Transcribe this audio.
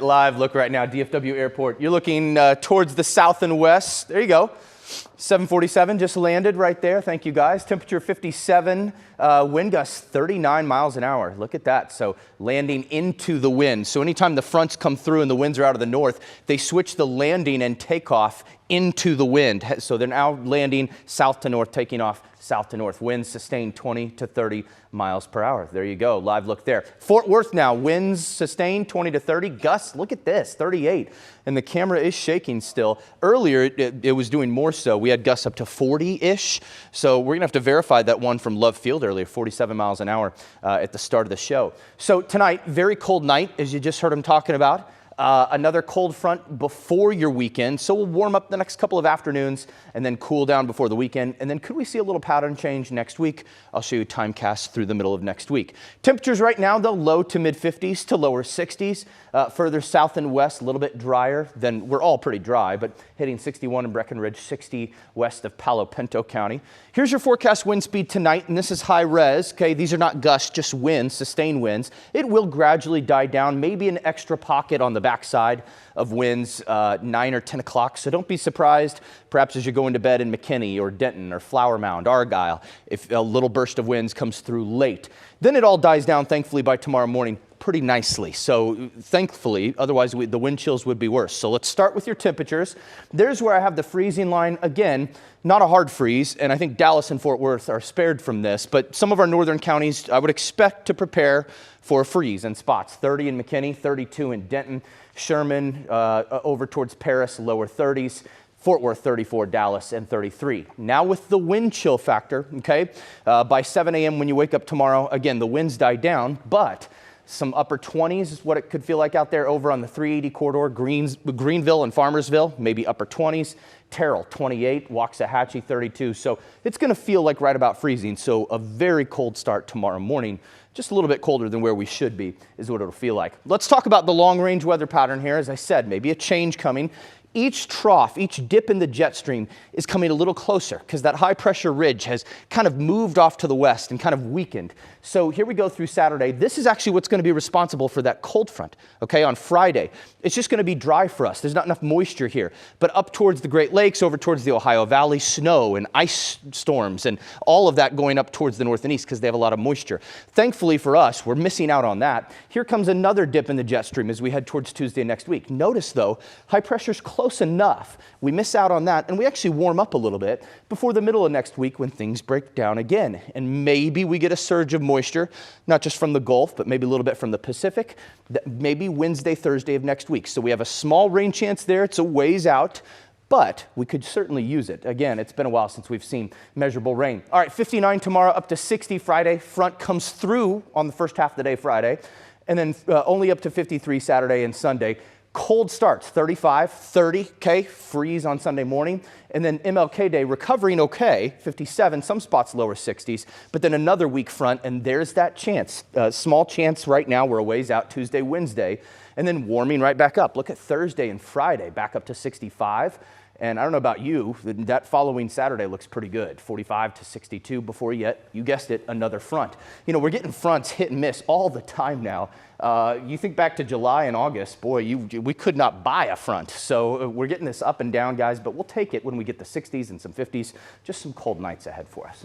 Live look right now, DFW Airport. You're looking towards the south and west. There you go. 747 just landed right there. Thank you, guys. Temperature 57, wind gusts 39 miles an hour. Look at that. So landing into the wind. So anytime the fronts come through and the winds are out of the north, they switch the landing and takeoff into the wind. So they're now landing south to north, taking off south to north. Winds sustained 20 to 30 miles per hour. There you go. Live look there. Fort Worth now, winds sustained 20 to 30. Gusts, look at this, 38. And the camera is shaking still. Earlier, it was doing more so. We had gusts up to 40-ish. So we're going to have to verify that one from Love Field earlier, 47 miles an hour at the start of the show. So tonight, very cold night, as you just heard him talking about. Another cold front before your weekend, so we'll warm up the next couple of afternoons and then cool down before the weekend. And then could we see a little pattern change next week? I'll show you time cast through the middle of next week. Temperatures right now, though, low to mid 50s to lower 60s. Further south and west, a little bit drier than, we're all pretty dry, but hitting 61 in Breckenridge, 60 west of Palo Pinto County. Here's your forecast wind speed tonight, and this is high res. Okay, these are not gusts, just winds, sustained winds. It will gradually die down, maybe an extra pocket on the backside of winds 9 or 10 o'clock. So don't be surprised, perhaps as you're going to bed in McKinney or Denton or Flower Mound, Argyle, if a little burst of winds comes through late. Then it all dies down, thankfully, by tomorrow morning pretty nicely. So thankfully, otherwise the wind chills would be worse. So let's start with your temperatures. There's where I have the freezing line. Again, not a hard freeze, and I think Dallas and Fort Worth are spared from this, but some of our northern counties, I would expect to prepare for a freeze in spots. 30 in McKinney, 32 in Denton, Sherman, over towards Paris, lower 30s. Fort Worth 34, Dallas, and 33. Now with the wind chill factor, okay, by 7 a.m. when you wake up tomorrow, again, the winds die down, but some upper 20s is what it could feel like out there over on the 380 corridor, Greenville and Farmersville, maybe upper 20s. Terrell, 28, Waxahachie, 32. So it's going to feel like right about freezing. So a very cold start tomorrow morning. Just a little bit colder than where we should be is what it'll feel like. Let's talk about the long-range weather pattern here. As I said, maybe a change coming. Each trough, each dip in the jet stream is coming a little closer because that high pressure ridge has kind of moved off to the west and kind of weakened. So here we go through Saturday. This is actually what's going to be responsible for that cold front, okay, on Friday. It's just going to be dry for us. There's not enough moisture here. But up towards the Great Lakes, over towards the Ohio Valley, snow and ice storms and all of that going up towards the north and east because they have a lot of moisture. Thankfully for us, we're missing out on that. Here comes another dip in the jet stream as we head towards Tuesday next week. Notice, though, high pressure's close enough. We miss out on that, and we actually warm up a little bit before the middle of next week when things break down again. And maybe we get a surge of moisture, not just from the Gulf, but maybe a little bit from the Pacific, maybe Wednesday, Thursday of next week. So we have a small rain chance there. It's a ways out, but we could certainly use it. Again, it's been a while since we've seen measurable rain. All right, 59 tomorrow, up to 60 Friday. Front comes through on the first half of the day Friday, and then only up to 53 Saturday and Sunday. Cold starts, 35, 30, okay, freeze on Sunday morning. And then MLK Day, recovering okay, 57, some spots lower 60s, but then another weak front, and there's that chance. Small chance right now, we're a ways out Tuesday, Wednesday, and then warming right back up. Look at Thursday and Friday, back up to 65. And I don't know about you, that following Saturday looks pretty good, 45 to 62 before yet, you guessed it, another front. You know, we're getting fronts hit and miss all the time now. You think back to July and August, boy, we could not buy a front. So we're getting this up and down, guys, but we'll take it when we get the 60s and some 50s, just some cold nights ahead for us.